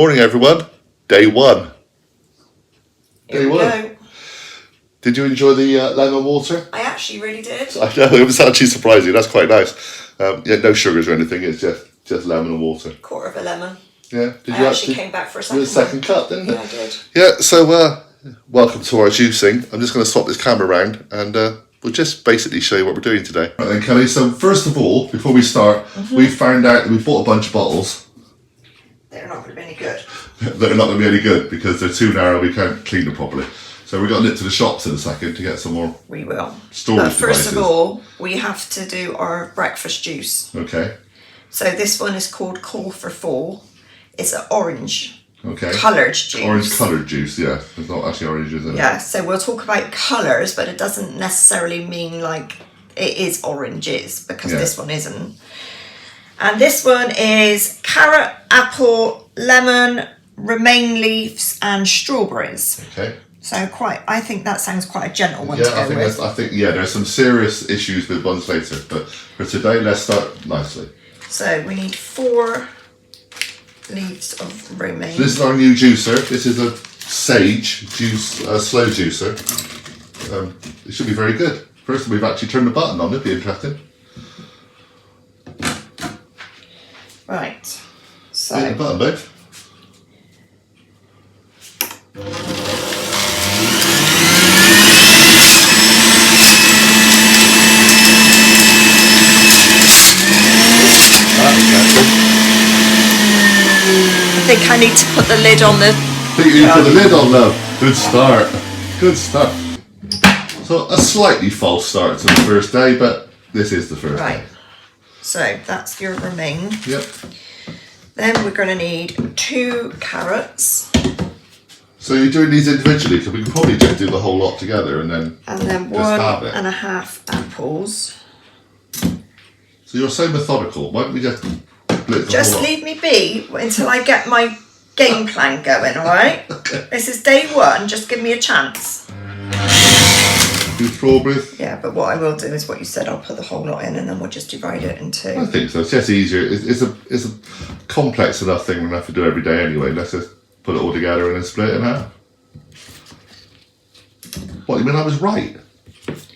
Morning, everyone. Day one. Here we go. Did you enjoy the lemon water? I actually really did. I know, it was actually surprising. That's quite nice. Yeah, no sugars or anything. It's just lemon and water. Quarter of a lemon. Yeah. Did I actually came back for a second. The second cup, didn't it? Yeah, I did. Yeah. So, welcome to our juicing. I'm just going to swap this camera around and we'll just basically show you what we're doing today. Right then, Kelly. So first of all, before we start, we found out that we bought a bunch of bottles. They're not going to be any good. They're not going to be any good because they're too narrow. We can't clean them properly. So we're going to nip to the shops in a second to get some more. We will. Storage But first devices. of all, we have to do our breakfast juice. Okay. So this one is called Call for Fall. It's an orange Okay. coloured juice. Orange coloured juice, yeah. It's not actually oranges in it. Yeah, so we'll talk about colours, but it doesn't necessarily mean like it is oranges because this one isn't. And this one is carrot, apple, lemon, romaine leaves and strawberries. Okay. So I think that sounds quite a gentle one Yeah, to go with. I think there's some serious issues with ones later, but for today, let's start nicely. So we need 4 leaves of romaine. So this is our new juicer. This is a Sage juice, slow juicer. It should be very good. First, we've actually turned the button on. It'd be interesting. Right. So Hit the button, babe. I think I need to put the lid on the... I think you put the lid on, love. Good start. Good start. So a slightly false start to the first day, but this is the first day. Right. So that's your romaine. Yep. Then we're going to need 2 carrots. So you're doing these individually, because we can probably just do the whole lot together and then And then just have it. 1.5 apples. So you're so methodical. Why don't we just blitz the Just whole lot? leave me be until I get my game plan going, alright? This is day 1, just give me a chance. Do strawberries? Yeah, but what I will do is what you said, I'll put the whole lot in and then we'll just divide it in 2. I think so. It's just easier. It's a complex enough thing we have to do every day anyway. Let's just put it all together and then split it in half. What, you mean I was right?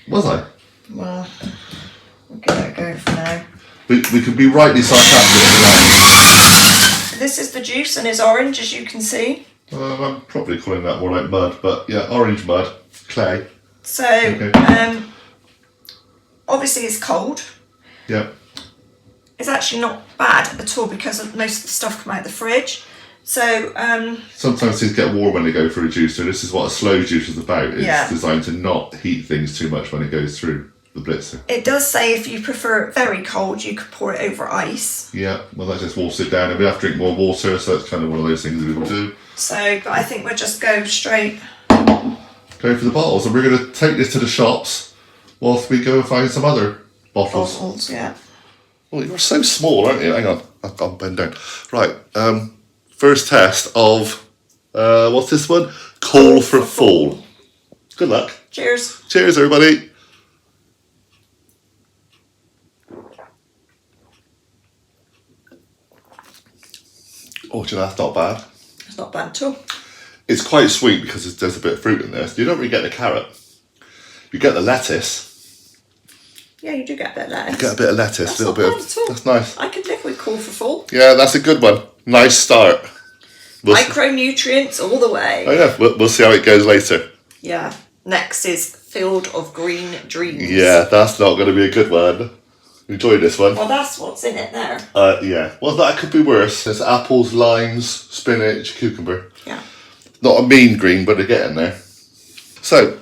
Was I? Well, we'll give it a go for now. We can be rightly sarcastic. This is the juice and it's orange, as you can see. I'm probably calling that more like mud, but yeah, orange mud, clay. So, Okay. Obviously it's cold. Yep. It's actually not bad at all because most of the stuff come out of the fridge. So, Sometimes things get warm when they go through a juicer. This is what a slow juice is about. It's designed to not heat things too much when it goes through the blitzer. it does say if you prefer it very cold, you could pour it over ice. Yeah, well that just walks it down and we have to drink more water, so that's kind of one of those things that we will do. So, but I think we'll just go straight. Go for the bottles, and we're going to take this to the shops whilst we go and find some other bottles. Bottles, yeah. Oh, you're so small, aren't you? Hang on, I'll bend down. Right, first test of, what's this one? Call for Fall. Good luck. Cheers. Cheers, everybody. Oh, do you know, that's not bad. It's not bad at all. It's quite sweet because there's a bit of fruit in there. You don't really get the carrot. You get the lettuce. Yeah, you do get a bit of lettuce. You get a bit of lettuce, That's a little not bit bad of. at all. That's nice. I could live with Call for Fall. Yeah, that's a good one. Nice start. Micronutrients all the way. Oh yeah, we'll see how it goes later. Yeah. Next is Field of Green Dreams. Yeah, that's not going to be a good one. Enjoy this one. Well, that's what's in it there. Yeah. Well, that could be worse. There's apples, limes, spinach, cucumber. Yeah. Not a mean green, but they're getting there. So,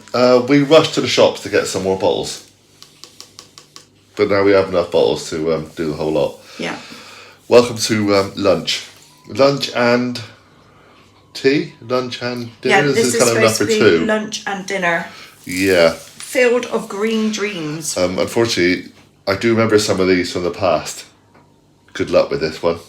we rushed to the shops to get some more bottles. But now we have enough bottles to do the whole lot. Yeah. Welcome to lunch. Lunch and tea? Lunch and dinner? Yeah, this is kind of enough supposed for to be 2. lunch and dinner. Yeah. Field of Green Dreams. Unfortunately, I do remember some of these from the past. Good luck with this one.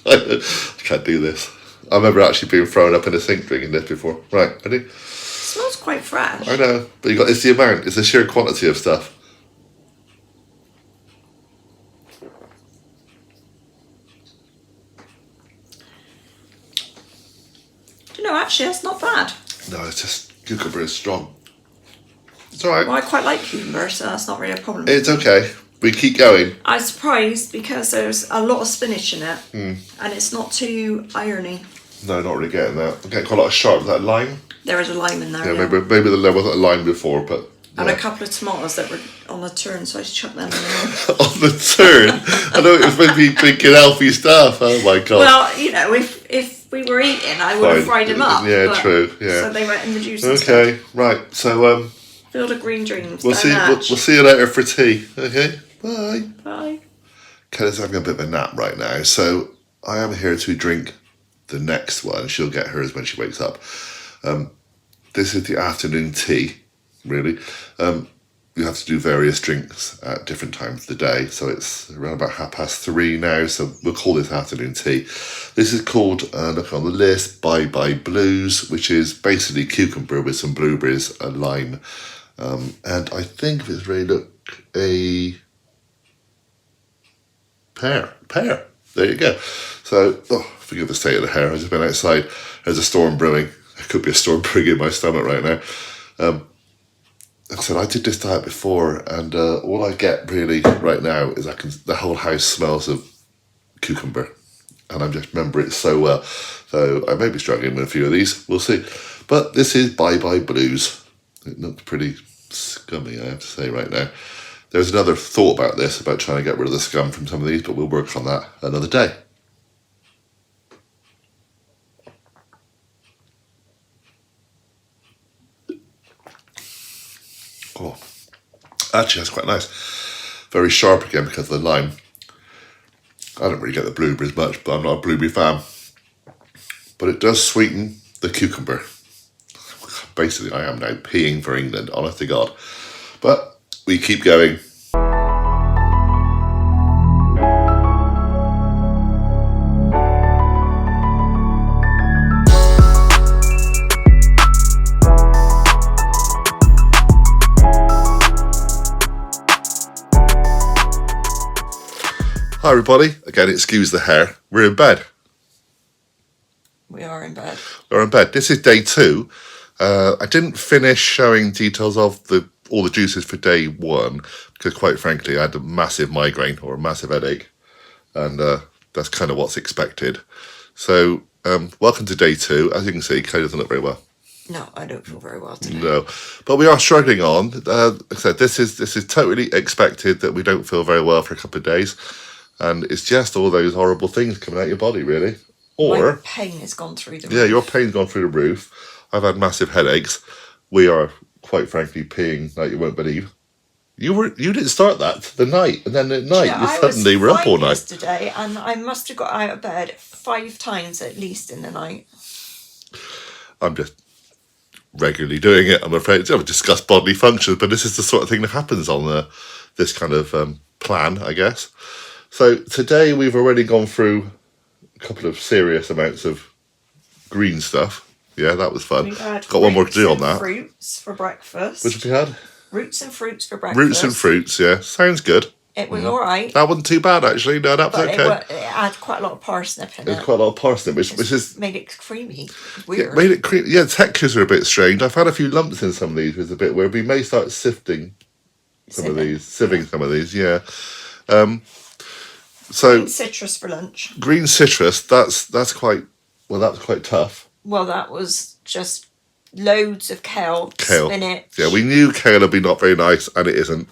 I can't do this. I remember actually being thrown up in a sink drinking this before. Right, ready? Smells quite fresh. I know, but it's the amount, it's the sheer quantity of stuff. No, actually, that's not bad. No, it's just cucumber is strong. It's all right. Well, I quite like cucumber, so that's not really a problem. It's okay. We keep going. I'm surprised because there's a lot of spinach in it, and it's not too irony. No, not really getting that. I'm getting quite a lot of sharp. Is that lime? There is a lime in there. Yeah, maybe there wasn't a lime before, but. And a couple of tomatoes that were on the turn, so I just chucked them in there. On the turn? I know it was meant to be drinking healthy stuff. Oh my god. Well, you know, if we were eating, I would have fried them up. Yeah, true. Yeah. So they went in the juice. Okay, right. So Field of green dreams. we'll see you later for tea. Okay. Bye. Bye. Kelly's having a bit of a nap right now, so I am here to drink the next one. She'll get hers when she wakes up. This is the afternoon tea. Really, you have to do various drinks at different times of the day, so it's around about 3:30 now, so we'll call this afternoon tea. This is called, look on the list, Bye Bye Blues, which is basically cucumber with some blueberries and lime, and I think if it's ready, look, a pear, there you go. So, forgive the state of the hair, I've just been outside, there's a storm brewing, there could be a storm brewing in my stomach right now. Like I said, I did this diet before, and all I get really right now is the whole house smells of cucumber, and I just remember it so well. So I may be struggling with a few of these, we'll see. But this is Bye Bye Blues. It looks pretty scummy, I have to say right now. There's another thought about this, about trying to get rid of the scum from some of these, but we'll work on that another day. Oh, actually that's quite nice. Very sharp again because of the lime. I don't really get the blueberries much, but I'm not a blueberry fan. But it does sweeten the cucumber. Basically, I am now peeing for England, honest to God. But we keep going. Hi everybody, again excuse the hair, we're in bed. We are in bed. We're in bed. This is day 2. I didn't finish showing details of all the juices for day 1 because quite frankly I had a massive migraine or a massive headache, and that's kind of what's expected. So welcome to day 2. As you can see, Kay doesn't look very well. No, I don't feel very well today. No, but we are struggling on. Like I said, this is totally expected that we don't feel very well for a couple of days. And it's just all those horrible things coming out your body, really. Or my pain has gone through the roof. Yeah, your pain's gone through the roof. I've had massive headaches. We are, quite frankly, peeing like you won't believe. You didn't start that the night, and then at night you suddenly were up all night. Yesterday, and I must have got out of bed 5 times at least in the night. I'm just regularly doing it. I'm afraid. I've discussed bodily functions, but this is the sort of thing that happens on this kind of plan, I guess. So today we've already gone through a couple of serious amounts of green stuff. Yeah, that was fun. Got one more to do on that. Fruits for breakfast. Which have we had? Roots and fruits for breakfast. Roots and fruits, yeah. Sounds good. It was all right. That wasn't too bad, actually. No, that was okay. It had quite a lot of parsnip in it. There's quite a lot of parsnip, which is... made it creamy. Weird. Yeah, made it creamy. Yeah, textures are a bit strange. I've had a few lumps in some of these, which is a bit weird. We may start sieving some of these, yeah. So green citrus for lunch. Green citrus, that's quite tough. Well, that was just loads of kale, spinach. Yeah, we knew kale would be not very nice, and it isn't.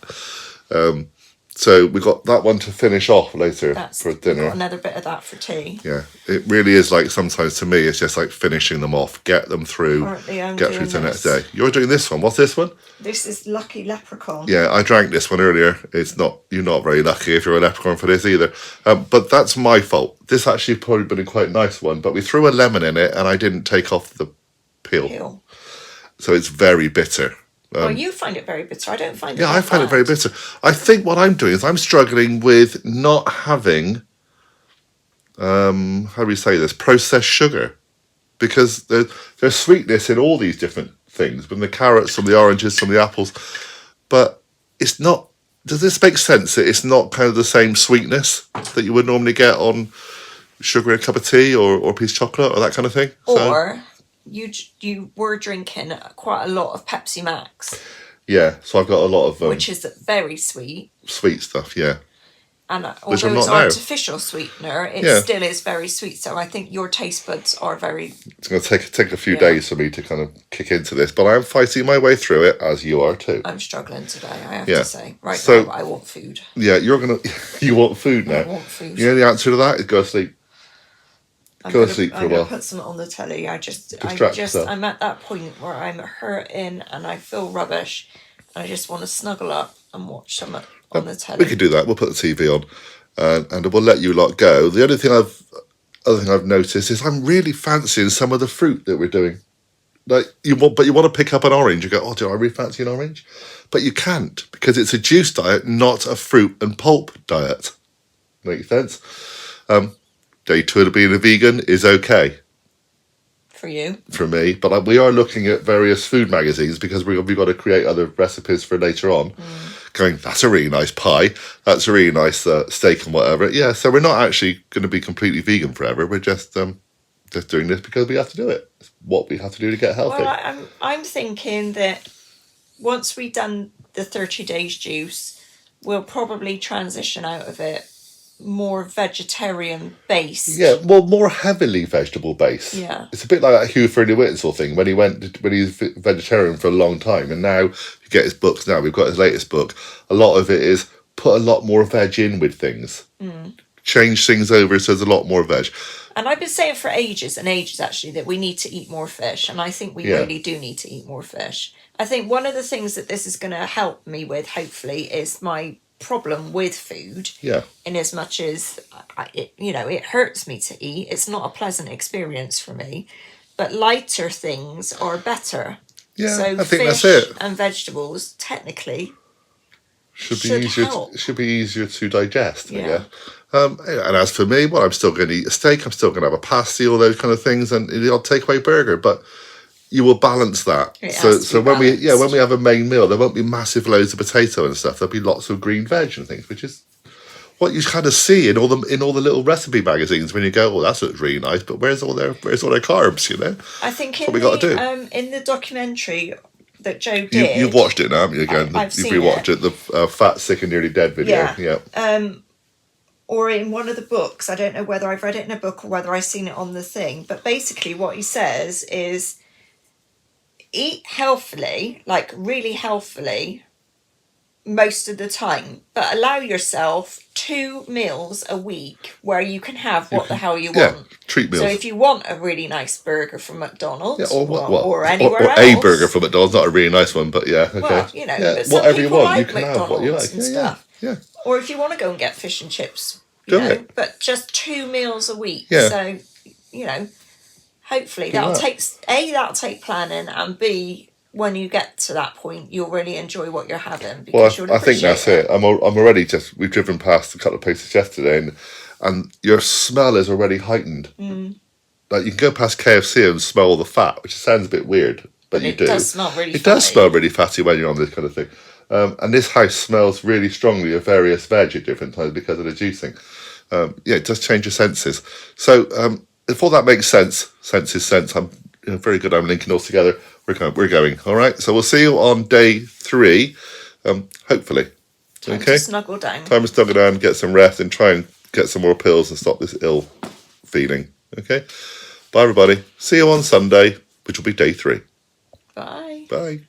So we got that one to finish off later for dinner. Got another bit of that for tea. Yeah, it really is like sometimes to me it's just like finishing them off, get them through, get through to the next day. You're doing this one. What's this one? This is Lucky Leprechaun. Yeah, I drank this one earlier. You're not very lucky if you're a leprechaun for this either. But that's my fault. This actually probably been a quite nice one, but we threw a lemon in it and I didn't take off the peel. So it's very bitter. Well, you find it very bitter. I don't find it. Yeah, I find it very bitter. I think what I'm doing is I'm struggling with not having, how do we say this, processed sugar. Because there's sweetness in all these different things, from the carrots, from the oranges, from the apples. But it's not, does this make sense? It's not kind of the same sweetness that you would normally get on sugar in a cup of tea or a piece of chocolate or that kind of thing? Or you were drinking quite a lot of Pepsi Max, Yeah, so I've got a lot of which is very sweet. Sweet stuff, yeah. And Which I'm although it's not now. artificial sweetener, it Yeah. still is very sweet. So I think your taste buds are very... It's going to take a few days for me to kind of kick into this, but I am fighting my way through it, as you are too. I'm struggling today, I have Yeah. to say. Right So- now, I want food. Yeah, you're going to... You want food now? I want food. The only answer to that is go to sleep. Go to sleep for a I'm going while. to put something on the telly. Distract yourself. I'm at that point where I'm hurting and I feel rubbish. I just want to snuggle up and watch something on the telly. We could do that. We'll put the TV on, and we'll let you lot go. The other thing I've noticed is I'm really fancying some of the fruit that we're doing. Like you want to pick up an orange. You go, oh, do I really fancy an orange? But you can't because it's a juice diet, not a fruit and pulp diet. Makes sense. Day 2 of being a vegan is okay For you. for me, but we are looking at various food magazines because we've got to create other recipes for later on. Going, that's a really nice pie, that's a really nice steak and whatever. Yeah, so we're not actually going to be completely vegan forever. We're just doing this because we have to do it. It's what we have to do to get healthy. Well, I'm thinking that once we've done the 30 days juice, we'll probably transition out of it more vegetarian based. Yeah, well, more heavily vegetable based. Yeah. It's a bit like that Hugh Fernie-Whittle thing when he was vegetarian for a long time, and now you get his books. Now we've got his latest book. A lot of it is put a lot more veg in with things. Change things over so there's a lot more veg. And I've been saying for ages and ages actually that we need to eat more fish, and I think we really do need to eat more fish. I think one of the things that this is going to help me with, hopefully, is my problem with food. Yeah. In as much as it hurts me to eat, it's not a pleasant experience for me. But lighter things are better. Yeah, so I think fish that's it. and vegetables technically Should be should easier. help. Should be easier to digest. Yeah. And as for me, well, I'm still going to eat a steak. I'm still going to have a pasty, all those kind of things, and the odd takeaway burger. But you will balance that. It has to be when balanced. we have a main meal, there won't be massive loads of potato and stuff. There'll be lots of green veg and things, which is what you kind of see in all the little recipe magazines when you go, oh, that looks really nice, but where's all their carbs? You know. I think What we gotta do. In the documentary that Joe did. You've watched it now, haven't you? Again, I've you've seen rewatched it. The Fat, Sick and Nearly Dead video. Yeah. Or in one of the books, I don't know whether I've read it in a book or whether I've seen it on the thing, but basically what he says is eat healthily, like really healthily, most of the time, but allow yourself 2 meals a week where you can have what the hell you want. Treat meals. So if you want a really nice burger from McDonald's or or anywhere else, a burger from McDonald's, not a really nice one, but yeah, okay. Well, yeah, but some whatever you people want, like you can have what you like. McDonald's and stuff. Yeah. Or if you want to go and get fish and chips, Do you know, it. but just 2 meals a week. Yeah. So, hopefully Good that'll take planning, and B, when you get to that point, you'll really enjoy what you're having. Because Well, I think that's it. I'm already we've driven past a couple of places yesterday, and your smell is already heightened. Like you can go past KFC and smell the fat, which sounds a bit weird, but you do. It does smell really It does fatty. smell really fatty when you're on this kind of thing. And this house smells really strongly of various veg at different times because of the juicing. It does change your senses. So if all that makes sense, sense is sense. I'm very good. I'm linking all together. We're going. All right. So we'll see you on day 3. Hopefully. Time Okay. to snuggle down. Time to snuggle down, get some rest, and try and get some more pills and stop this ill feeling. Okay. Bye, everybody. See you on Sunday, which will be day 3. Bye. Bye.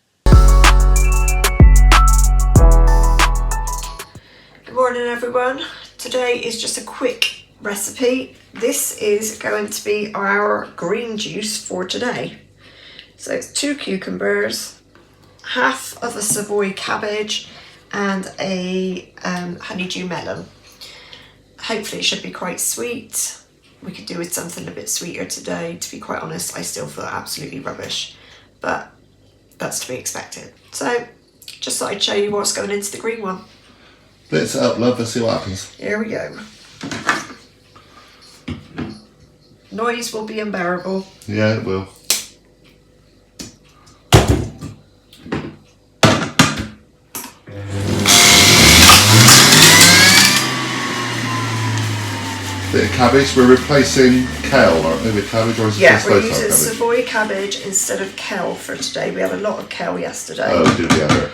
Good morning, everyone. Today is just a quick recipe. This is going to be our green juice for today. So it's 2 cucumbers, half of a Savoy cabbage, and a honeydew melon. Hopefully it should be quite sweet. We could do with something a bit sweeter today. To be quite honest, I still feel absolutely rubbish, but that's to be expected. So just thought I'd show you what's going into the green one. Blitz it up, love. Let's see what happens. Here we go. Noise will be unbearable. Yeah, it will. bit of cabbage. We're replacing kale, aren't we, with cabbage, or is it Yeah, just we're slow using cabbage? Savoy cabbage instead of kale for today. We had a lot of kale yesterday. Oh, did we ever?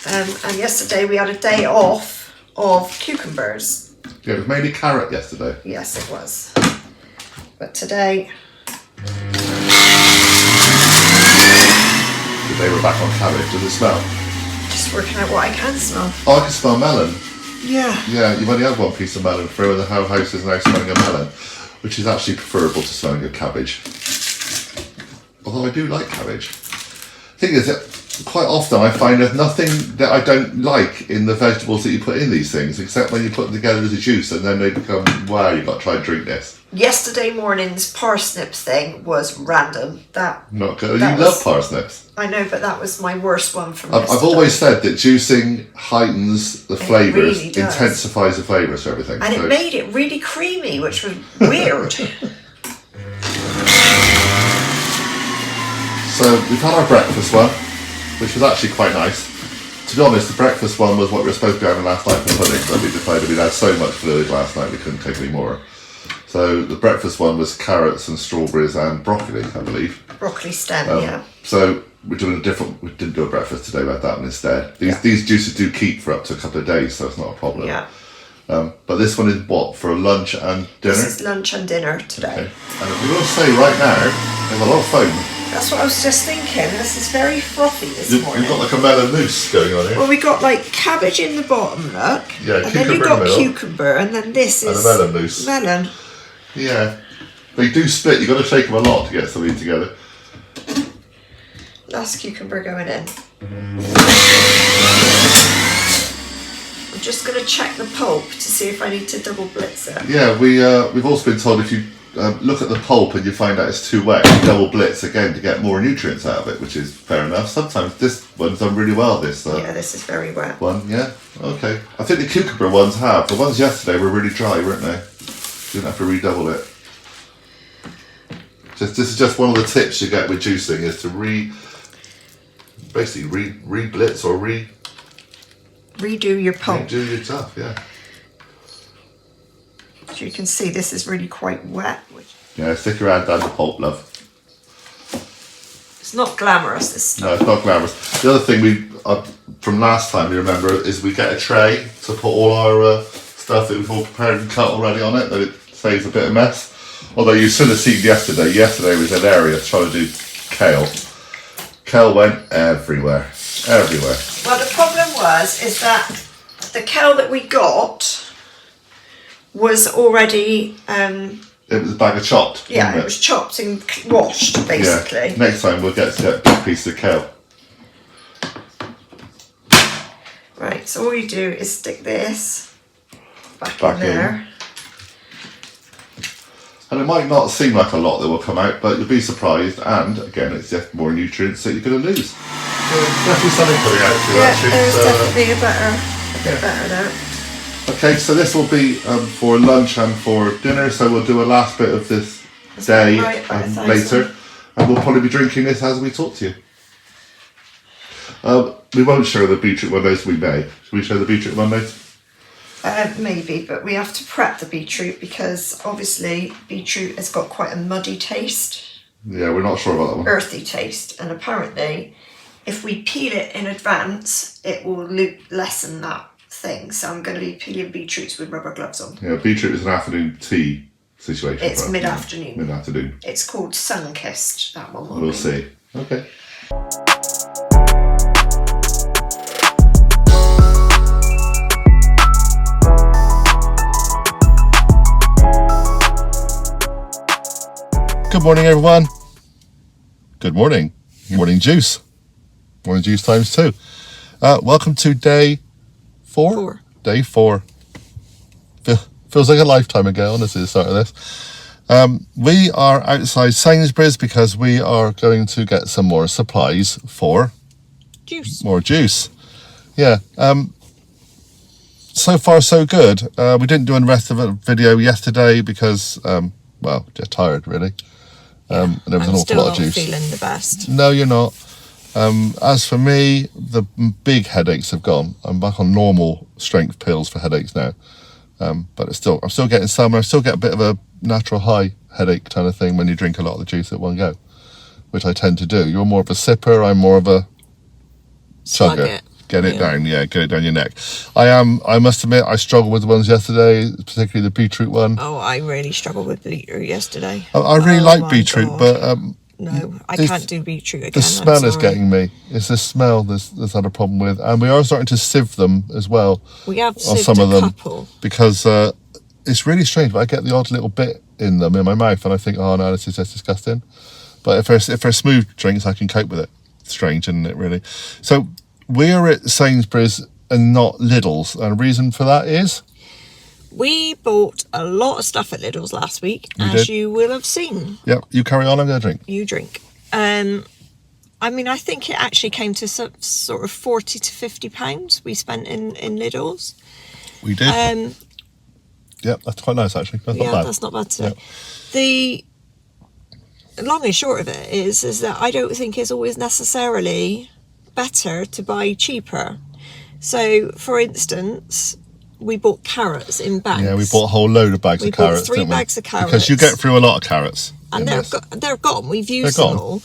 And yesterday we had a day off of cucumbers. Yeah, it was mainly carrot yesterday. Yes, it was. But today We're back on cabbage. Does it smell? just working out what I can smell. Oh, I can smell melon. Yeah. Yeah, you've only had one piece of melon through, and the whole house is now smelling of melon, which is actually preferable to smelling of cabbage. Although I do like cabbage. Thing is that quite often I find there's nothing that I don't like in the vegetables that you put in these things, except when you put them together as a juice, and then they become, wow, you've got to try and drink this. Yesterday morning's parsnips thing was random. Not good. That You was- love parsnips. I know, but that was my worst one from I've yesterday. always said that juicing heightens the flavours, really does. intensifies the flavours for everything. And So- it made it really creamy, which was weird. So we've had our breakfast one, which was actually quite nice. To be honest, the breakfast one was what we were supposed to be having last night for pudding, but we decided we'd had so much fluid last night we couldn't take any more. So the breakfast one was carrots and strawberries and broccoli, I believe. Broccoli stem, yeah. So we're doing a different. We didn't do a breakfast today. We had that one instead. These juices do keep for up to a couple of days, so it's not a problem. Yeah. But this one is what, for lunch and dinner? This is lunch and dinner today. Okay. And we will say right now, there's a lot of foam. That's what I was just thinking. This is very frothy this morning. You've got like a melon mousse going on here. Well, we got like cabbage in the bottom, look. Yeah, and then you cucumber in got the middle. cucumber, and then this And is a melon mousse. melon. Yeah. They do split. You've got to shake them a lot to get something together. Last cucumber going in. I'm just going to check the pulp to see if I need to double blitz it. Yeah, we've also been told if you look at the pulp and you find out it's too wet, you double blitz again to get more nutrients out of it, which is fair enough. Sometimes this one's done really well, this Yeah, this is very wet. one, yeah? Okay. I think the cucumber ones have. The ones yesterday were really dry, weren't they? Didn't have to redouble it. This is just one of the tips you get with juicing, is to re-blitz or Redo your pulp. redo your stuff, yeah. As you can see, this is really quite wet. Yeah, stick your hand down the pulp, love. It's not glamorous, this stuff. No, it's not glamorous. The other thing we from last time, you remember, is we get a tray to put all our stuff that we've all prepared and cut already on it, that it saves a bit of mess. Although you should have seen yesterday. Yesterday was an area trying to do kale. Kale went everywhere. Everywhere. Well, the problem is that the kale that we got was already, It was a bag of chopped. yeah, wasn't it was chopped and washed, basically. Yeah. Next time we'll get a big piece of kale. Right, so all you do is stick this back Back in there. And it might not seem like a lot that will come out, but you'll be surprised. And again, it's just more nutrients that you're going to lose. So there's definitely something coming out to Yeah, actually. there's So, definitely a bit better there. okay, so this will be for lunch and for dinner. So we'll do a last bit of this day right, about 1,000. later, and we'll probably be drinking this as we talk to you. We won't show the beetroot one later. We may. Should we show the beetroot one later? Maybe, but we have to prep the beetroot because obviously beetroot has got quite a muddy taste, Yeah, we're not sure about that one. earthy taste, and apparently if we peel it in advance it will lessen that thing. So I'm going to be peeling beetroots with rubber gloves on. Yeah, beetroot is an afternoon tea situation. It's for us. mid-afternoon. Mid-afternoon. It's called sun-kissed, that one. We'll see. Okay. Good morning, everyone. Good morning. Morning juice. Morning juice times 2. Welcome to day 4. 4. Day 4. Feels like a lifetime ago, honestly, the start of this. We are outside Sainsbury's because we are going to get some more supplies for Juice. more juice. Yeah. So far, so good. We didn't do a rest of a video yesterday because, well, just tired, really. And there was an awful lot of juice. I'm still not feeling the best. No, you're not. As for me, the big headaches have gone. I'm back on normal strength pills for headaches now. But I'm still getting some, and I still get a bit of a natural high headache kind of thing when you drink a lot of the juice at one go, which I tend to do. You're more of a sipper, I'm more of a chugger. Get it down, get it down your neck. I must admit, I struggled with the ones yesterday, particularly the beetroot one. Oh, I really struggled with beetroot yesterday. I really like beetroot, God. but no, I can't do beetroot again. The smell is getting me. It's the smell that's had a problem with, and we are starting to sieve them as well. We have on sieved some of them couple. Because it's really strange. But I get the odd little bit in them in my mouth, and I think, oh no, this is just disgusting. But if they're smooth drinks, I can cope with it. It's strange, isn't it? Really. So we're at Sainsbury's and not Lidl's, and the reason for that is we bought a lot of stuff at Lidl's last week, you will have seen. Yep, you carry on, I'm going to drink. You drink. I mean, I think it actually came to some sort of £40 to £50 we spent in Lidl's. We did. Yep, that's quite nice actually. That's not bad. That's not bad today. Yep. The long and short of it is that I don't think it's always necessarily better to buy cheaper. So, for instance, we bought carrots in bags. Yeah, we bought a whole load of bags of carrots. We bought 3 bags of carrots. Because you get through a lot of carrots. And they're gone. We've used them all.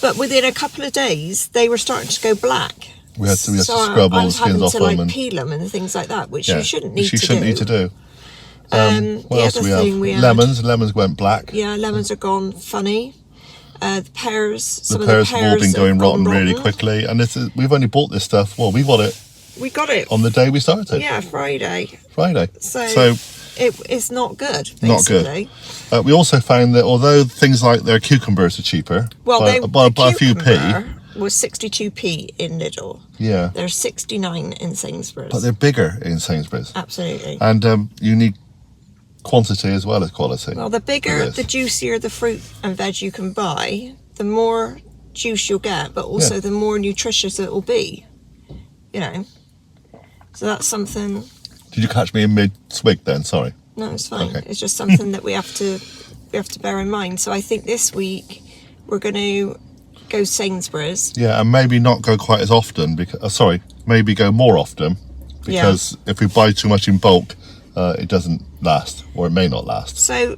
But within a couple of days, they were starting to go black. We had to scrub all the skins off them. I was having to peel them and things like that, which you shouldn't need to do. What else do we have? Lemons. Lemons went black. Yeah, lemons are gone funny. The pears. The pears have all been going rotten really quickly. And we've only bought this stuff. Well, we got it on the day we started. Yeah, Friday. So it's not good, basically. Not good. We also found that although things like their cucumbers are cheaper, by a few p, was 62p in Lidl. Yeah. They're 69 in Sainsbury's. But they're bigger in Sainsbury's. Absolutely. And you need quantity as well as quality. Well, the bigger, the juicier the fruit and veg you can buy, the more juice you'll get, but also the more nutritious it will be. You know. So that's something. Did you catch me in mid-swig then? Sorry. No, it's fine. Okay. It's just something that we have to bear in mind. So I think this week we're going to go Sainsbury's. Yeah, and maybe not go quite as often because maybe go more often because if we buy too much in bulk, it doesn't last, or it may not last. So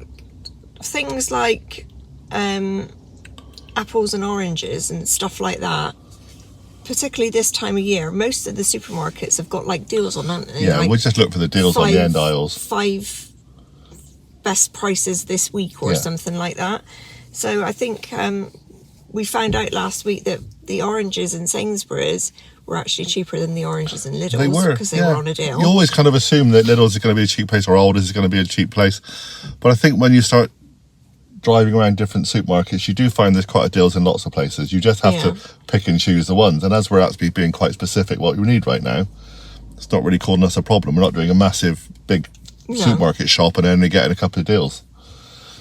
things like apples and oranges and stuff like that, particularly this time of year, most of the supermarkets have got like deals on them. Yeah, we'll just look for the deals on the end aisles. 5 best prices this week or something like that. So I think we found out last week that the oranges in Sainsbury's were actually cheaper than the oranges in Lidl's. They were, because they were on a deal. You always kind of assume that Lidl's is going to be a cheap place or Aldi's is going to be a cheap place. But I think when you start driving around different supermarkets, you do find there's quite a deals in lots of places. You just have to pick and choose the ones. And as we're actually being quite specific what you need right now, it's not really causing us a problem. We're not doing a massive, big supermarket shop and only getting a couple of deals.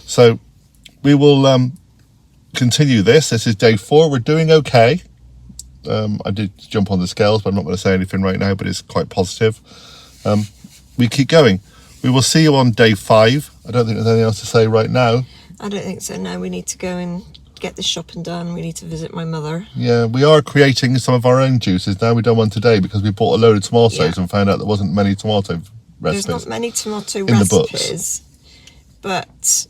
So we will continue this. This is day 4. We're doing okay. I did jump on the scales, but I'm not going to say anything right now, but it's quite positive. We keep going. We will see you on day 5. I don't think there's anything else to say right now. I don't think so. No, we need to go and get this shopping done. We need to visit my mother. Yeah, we are creating some of our own juices now. We've done one today because we bought a load of tomatoes and found out there wasn't many tomato recipes. There's not many tomato recipes, but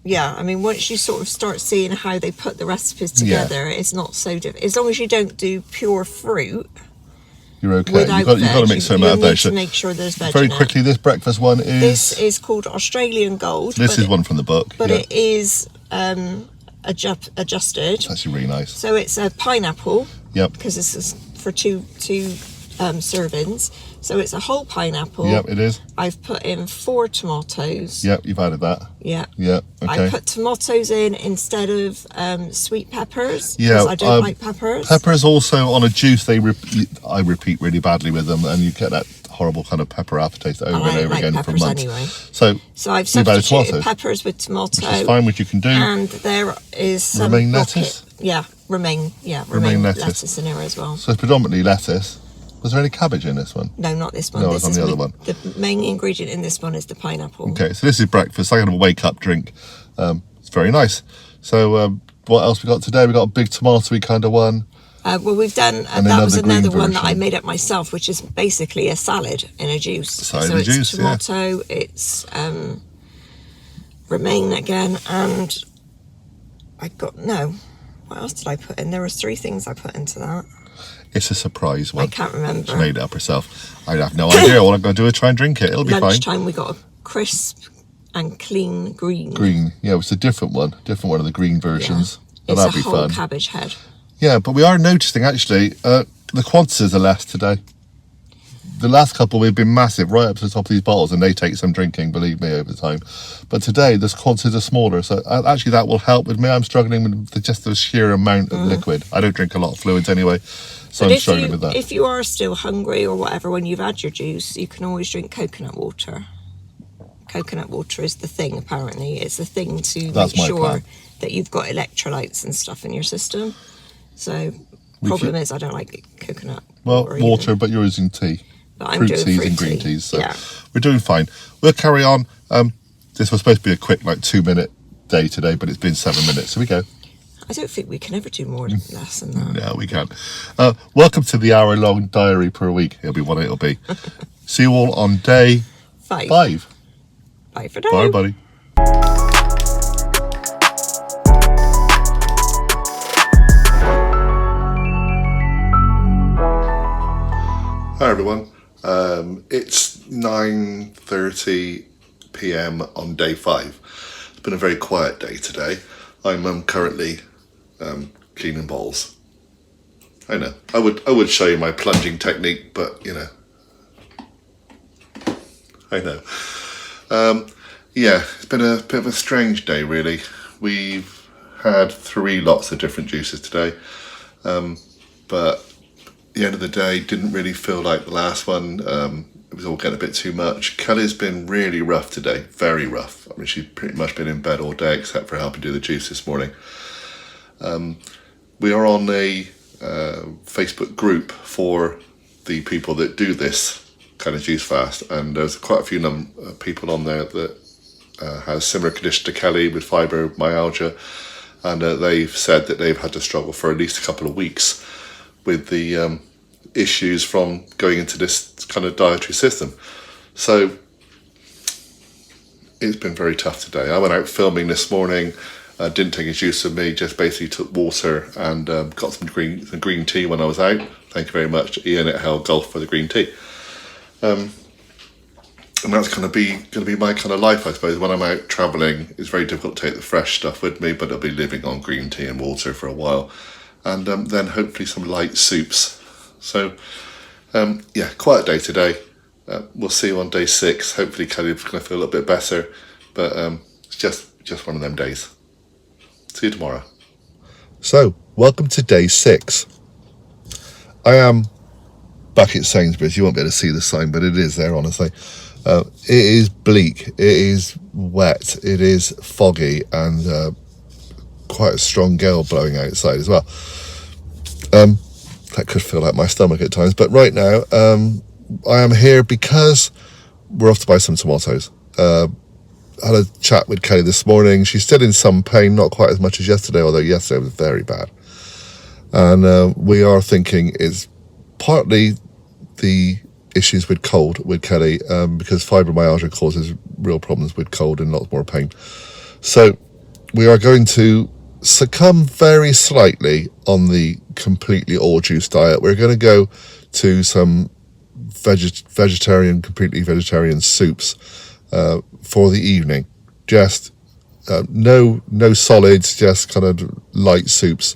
yeah, I mean, once you sort of start seeing how they put the recipes together, it's not so difficult. As long as you don't do pure fruit, you're okay. You've got to mix some out of veg. To make sure there's veg. Very quickly, this breakfast one is. This is called Australian Gold. This is one from the book, but it is adjusted. It's actually really nice. So it's a pineapple. Yep. Because this is for two servings. So it's a whole pineapple. Yep, it is. I've put in 4 tomatoes. Yep, you've added that. Yeah. Yeah, okay. I put tomatoes in instead of sweet peppers. Yeah, because I don't like peppers. Peppers also on a juice, I repeat really badly with them, and you get that horrible kind of pepper aftertaste over and over again for months. Anyway. So I've substituted peppers with tomato. Which is fine, which you can do. And there is some romaine lettuce. Romaine lettuce in there as well. So it's predominantly lettuce. Was there any cabbage in this one? No, not this one. No, it's on the other one. The main ingredient in this one is the pineapple. Okay, so this is breakfast. I got a wake-up drink. It's very nice. So what else we got today? We got a big tomatoey kind of one. Well, we've done, And that was another green another one that I version. made up myself, which is basically a salad in a juice. Salad so in a it's juice, tomato, it's romaine again, and what else did I put in? There was 3 things I put into that. It's a surprise one. I can't remember. She made it up herself. I have no idea. All I'm going to do is try and drink it. It'll be fine. Lunchtime we got a crisp and clean green. Green. Yeah, it's a different one of the green versions. Yeah. That'll It's be a whole fun. cabbage head. Yeah, but we are noticing actually the quantities are less today. The last couple we've been massive, right up to the top of these bottles, and they take some drinking, believe me, over time. But today the quantities are smaller, so actually that will help with me. I'm struggling with just the sheer amount of liquid. I don't drink a lot of fluids anyway, so I'm struggling with that. If you are still hungry or whatever when you've had your juice, you can always drink coconut water. Coconut water is the thing, apparently. It's the thing to make sure that you've got electrolytes and stuff in your system. So, problem is I don't like coconut water, but you're using tea. But I'm fruit doing teas fruit and green tea. teas, so Yeah. we're doing fine. We'll carry on. This was supposed to be a quick 2-minute day today, but it's been 7 minutes, so we go. I don't think we can ever do less than that. No, we can't. Welcome to the hour-long diary per week. It'll be what it'll be. See you all on day 5. Bye for now. Bye, buddy. Hi everyone. It's 9:30 p.m. on day 5. It's been a very quiet day today. I'm currently cleaning bottles. I know. I would show you my plunging technique, but you know. I know. Yeah, it's been a bit of a strange day really. We've had 3 lots of different juices today, but at the end of the day didn't really feel like the last one. It was all getting a bit too much. Kelly's been really rough today, very rough. I mean, she's pretty much been in bed all day except for helping do the juice this morning. We are on a Facebook group for the people that do this kind of juice fast, and there's quite a few people on there that has similar condition to Kelly with fibromyalgia, and they've said that they've had to struggle for at least a couple of weeks with the issues from going into this kind of dietary system. So it's been very tough today. I went out filming this morning, didn't take a juice with me, just basically took water and got some green tea when I was out. Thank you very much, Ian at Hell Golf, for the green tea. And that's going to be my kind of life, I suppose. When I'm out travelling, it's very difficult to take the fresh stuff with me, but I'll be living on green tea and water for a while. And then hopefully some light soups. So, yeah, quiet day today. We'll see you on day 6. Hopefully Kelly's going to feel a little bit better. But it's just one of them days. See you tomorrow. So, welcome to day 6. I am back at Sainsbury's. You won't be able to see the sign, but it is there, honestly. It is bleak. It is wet. It is foggy, and quite a strong gale blowing outside as well. That could feel like my stomach at times, but right now I am here because we're off to buy some tomatoes. Had a chat with Kelly this morning. She's still in some pain, not quite as much as yesterday, although yesterday was very bad. And we are thinking it's partly the issues with cold with Kelly, because fibromyalgia causes real problems with cold and lots more pain. So we are going to succumb very slightly on the completely all juice diet. We're going to go to some completely vegetarian soups for the evening. Just no solids, just kind of light soups.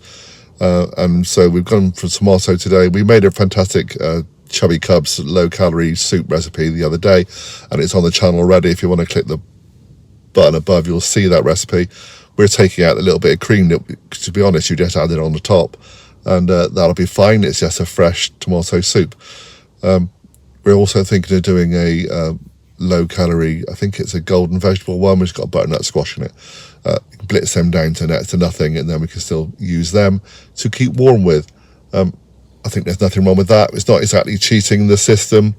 And so we've gone for tomato today. We made a fantastic Chubby Cubs low-calorie soup recipe the other day, and it's on the channel already. If you want to click the button above, you'll see that recipe. We're taking out a little bit of cream that, to be honest, you just add it on the top, and that'll be fine. It's just a fresh tomato soup. We're also thinking of doing a low-calorie, I think it's a golden vegetable one, which has got butternut squash in it. Blitz them down to next to nothing, and then we can still use them to keep warm with. I think there's nothing wrong with that. It's not exactly cheating the system.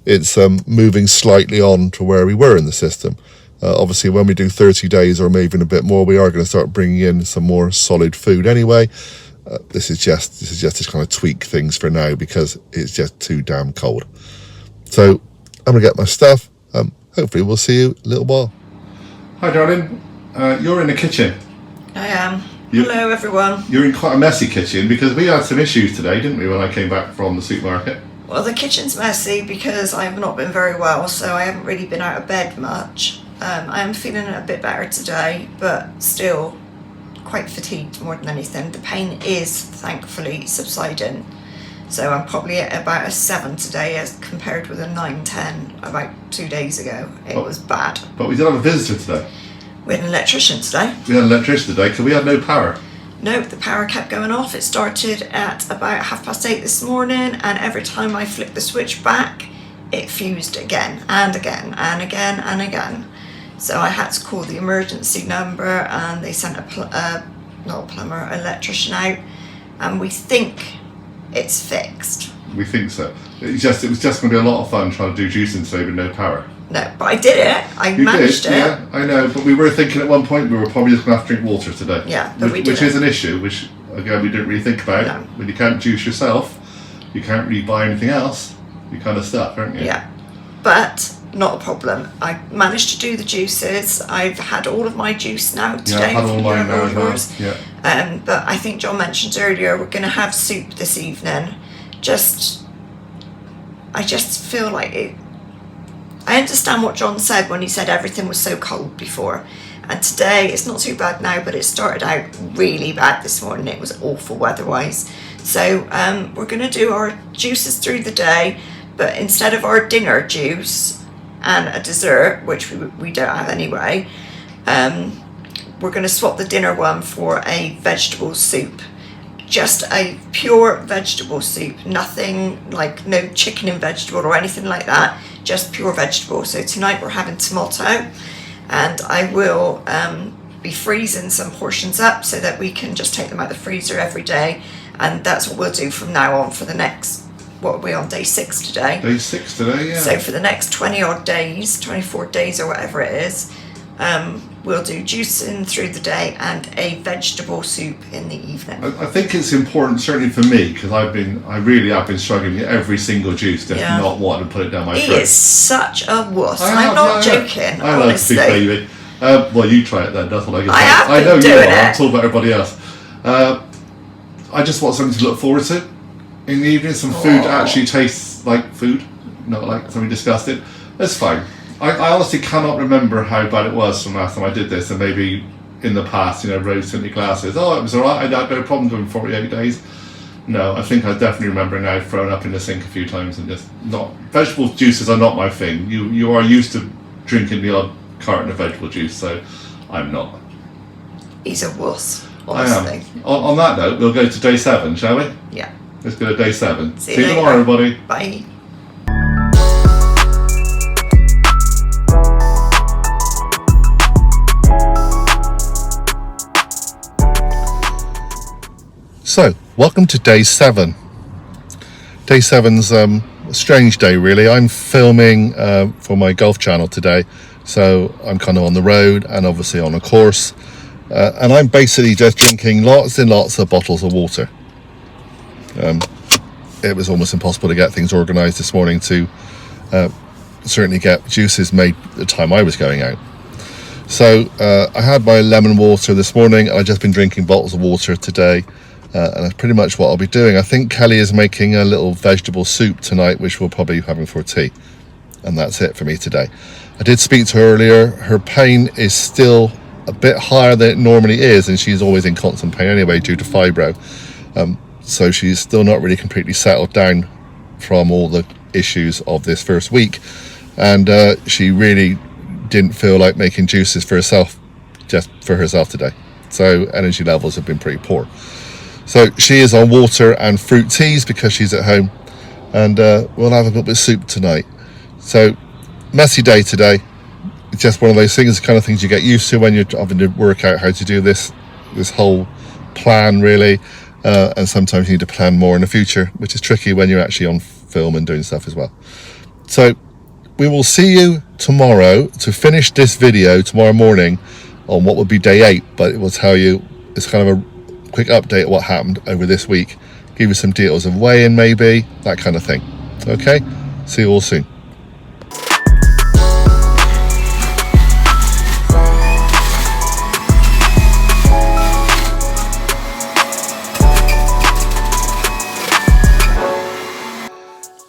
It's moving slightly on to where we were in the system. Obviously, when we do 30 days or maybe even a bit more, we are going to start bringing in some more solid food anyway. This is just to kind of tweak things for now because it's just too damn cold. So I'm gonna get my stuff. Hopefully we'll see you in a little while. Hi darling, you're in the kitchen. I am. Hello everyone. You're in quite a messy kitchen because we had some issues today, didn't we, when I came back from the supermarket? Well, the kitchen's messy because I've not been very well, so I haven't really been out of bed much. I am feeling a bit better today, but still quite fatigued more than anything. The pain is thankfully subsiding, so I'm probably at about a 7 today as compared with a 9-10 about 2 days ago. It was bad. But we did have a visitor today. We had an electrician today. We had an electrician today because we had no power. No, the power kept going off. It started at about 8:30 this morning, and every time I flicked the switch back, it fused again and again and again and again. So I had to call the emergency number, and they sent electrician out, and we think it's fixed. We think so. It was just going to be a lot of fun trying to do juicing today with no power. No, but I did it. I managed it. Yeah, I know. But we were thinking at one point we were probably just going to have to drink water today. Yeah, but we didn't. Which is an issue, which again we didn't really think about. No. When you can't juice yourself, you can't really buy anything else. You're kind of stuck, aren't you? Yeah, but not a problem. I managed to do the juices. I've had all of my juice now today. Yeah, I've had all mine now as well. Yeah. But I think John mentioned earlier we're going to have soup this evening. I just feel like it. I understand what John said when he said everything was so cold before, and today it's not too bad now, but it started out really bad this morning. It was awful weather-wise. So we're going to do our juices through the day, but instead of our dinner juice and a dessert, which we don't have anyway, we're going to swap the dinner one for a vegetable soup. Just a pure vegetable soup, nothing like no chicken and vegetable or anything like that, just pure vegetable. So tonight we're having tomato, and I will be freezing some portions up so that we can just take them out of the freezer every day, and that's what we'll do from now on for the next, what are we on, day 6 today? Day 6 today, yeah. So for the next 20 odd days, 24 days or whatever it is, we'll do juicing through the day and a vegetable soup in the evening. I think it's important, certainly for me, because I really have been struggling with every single juice, just not wanting to put it down my throat. He is such a wuss. I'm not joking, I honestly. like to be baby. Well, you try it then. That's what I can say. I have been I know doing you are. it. I'm talking about everybody else. I just want something to look forward to in the evening. Some food that actually tastes like food, not like something disgusting. That's fine. I honestly cannot remember how bad it was from last time I did this, and maybe in the past, rose-tinted glasses. Oh, it was all right. I had no problem doing 48 days. No, I think I definitely remember now throwing up in the sink a few times and just not. Vegetable juices are not my thing. You are used to drinking the odd carton of vegetable juice, so I'm not. He's a wuss, honestly. I am. On that note, we'll go to day 7, shall we? Yeah. Let's go to day 7. See you tomorrow, everybody. Bye. So, welcome to day 7. Day 7's a strange day, really. I'm filming for my golf channel today, so I'm kind of on the road and obviously on a course, and I'm basically just drinking lots and lots of bottles of water. It was almost impossible to get things organised this morning to certainly get juices made at the time I was going out. So I had my lemon water this morning, and I've just been drinking bottles of water today. And that's pretty much what I'll be doing. I think Kelly is making a little vegetable soup tonight, which we'll probably be having for tea. And that's it for me today. I did speak to her earlier. Her pain is still a bit higher than it normally is, and she's always in constant pain anyway due to fibro. So she's still not really completely settled down from all the issues of this first week. And she really didn't feel like making juices for herself, just for herself today. So energy levels have been pretty poor. So she is on water and fruit teas because she's at home, and we'll have a little bit of soup tonight. So messy day today. It's just one of those things, the kind of things you get used to when you're having to work out how to do this whole plan, really. And sometimes you need to plan more in the future, which is tricky when you're actually on film and doing stuff as well. So we will see you tomorrow to finish this video tomorrow morning on what will be day 8, but it will tell you it's kind of quick update of what happened over this week. Give you some details of weigh-in maybe, that kind of thing. Okay, see you all soon.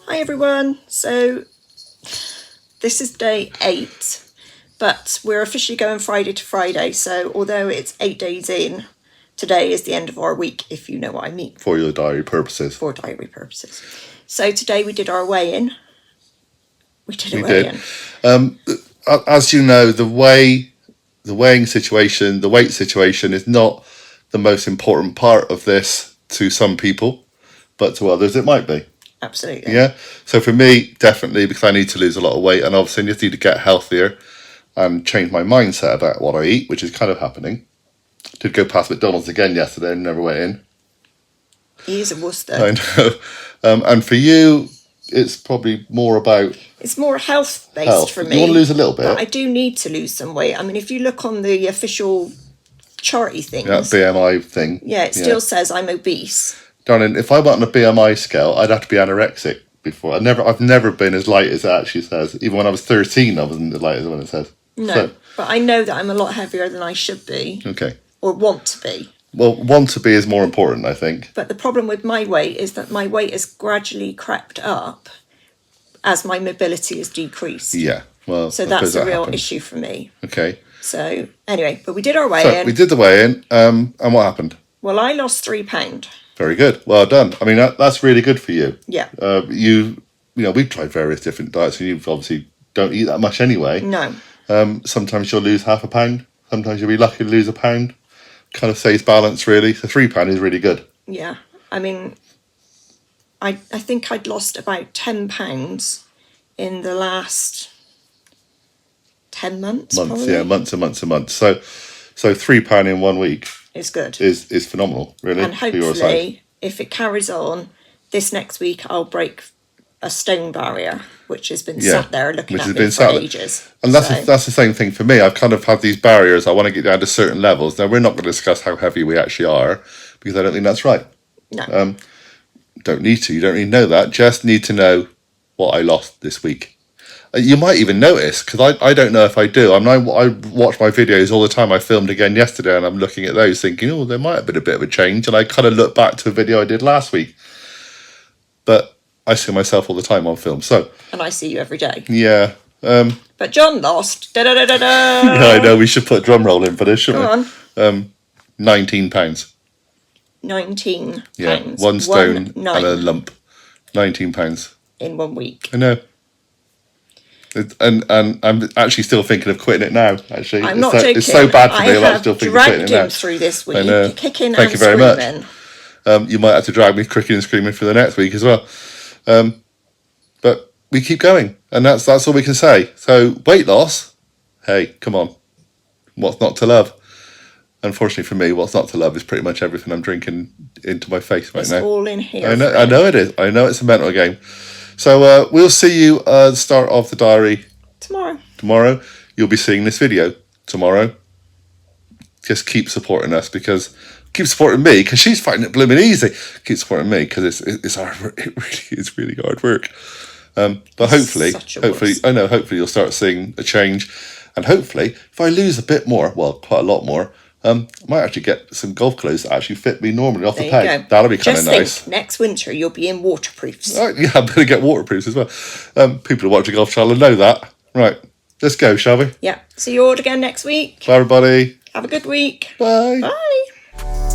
Hi everyone, so this is day 8, but we're officially going Friday to Friday, so although it's 8 days in, today is the end of our week, if you know what I mean. For your diary purposes. For diary purposes. So today we did our weigh-in. We did a weigh-in. As you know, the weighing situation, the weight situation is not the most important part of this to some people, but to others it might be. Absolutely. Yeah. So for me, definitely, because I need to lose a lot of weight, and obviously I just need to get healthier and change my mindset about what I eat, which is kind of happening. Did go past McDonald's again yesterday and never went in. He is a wuss though. I know. And for you, it's probably more about... It's more health-based for me. You want to lose a little bit. But I do need to lose some weight. I mean, if you look on the official charty things... Yeah, BMI thing. Yeah, it still says I'm obese. Darling, if I went on a BMI scale, I'd have to be anorexic before. I've never been as light as it actually says. Even when I was 13, I wasn't as light as when it says. No, so, but I know that I'm a lot heavier than I should be. Okay. Or want to be. Well, want to be is more important, I think. But the problem with my weight is that my weight has gradually crept up as my mobility has decreased. Yeah, well... So that's a real happens. issue for me. Okay. So, anyway, but we did our weigh-in. So, we did the weigh-in, and what happened? Well, I lost £3. Very good. Well done. I mean, that's really good for you. Yeah. You know, we've tried various different diets, and you obviously don't eat that much anyway. No. Sometimes you'll lose half a pound. Sometimes you'll be lucky to lose a pound. Kind of stays balanced, really. So £3 is really good. Yeah. I mean, I think I'd lost about £10 in the last 10 months. Months, yeah, months and months and months. So £3 in 1 week is good. Is phenomenal, really. And hopefully, if it carries on, this next week I'll break a stone barrier, which has been sat there looking at me for ages. And that's the same thing for me. I've kind of had these barriers. I want to get down to certain levels. Now, we're not going to discuss how heavy we actually are, because I don't think that's right. No. Don't need to. You don't need to know that. Just need to know what I lost this week. You might even notice, because I don't know if I do. I watch my videos all the time. I filmed again yesterday, and I'm looking at those thinking, oh, there might have been a bit of a change. And I kind of look back to a video I did last week. But I see myself all the time on film. And I see you every day. Yeah. But John lost. Da-da-da-da-da. Yeah, I know. We should put a drum roll in for this, shouldn't we? Go on. £19. 19 Yeah, pounds. 1 stone and 19 a lump. £19. in 1 week. I know. And I'm actually still thinking of quitting it now. Actually, I'm not joking. It's so bad for me. I'm still thinking of quitting it now. I have dragged him through this week, I know. kicking Thank and you very screaming. much. You might have to drag me kicking and screaming for the next week as well. But we keep going, and that's all we can say. So weight loss, hey, come on, what's not to love? Unfortunately for me, what's not to love is pretty much everything I'm drinking into my face right now. It's all in here. I know it is. I know it's a mental game. So we'll see you at the start of the diary tomorrow. You'll be seeing this video tomorrow. Just keep supporting us, because keep supporting me, because she's finding it blooming easy. Keep supporting me, because it's hard work. It really is really hard work. But hopefully you'll start seeing a change, and hopefully if I lose a bit more, well, quite a lot more, I might actually get some golf clothes that actually fit me normally off the peg. That'll be kind of nice. Think, next winter you'll be in waterproofs. Yeah, I'm going to get waterproofs as well. People who watch the golf channel know that. Right, let's go, shall we? Yeah. See you all again next week. Bye, everybody. Have a good week. Bye. Bye.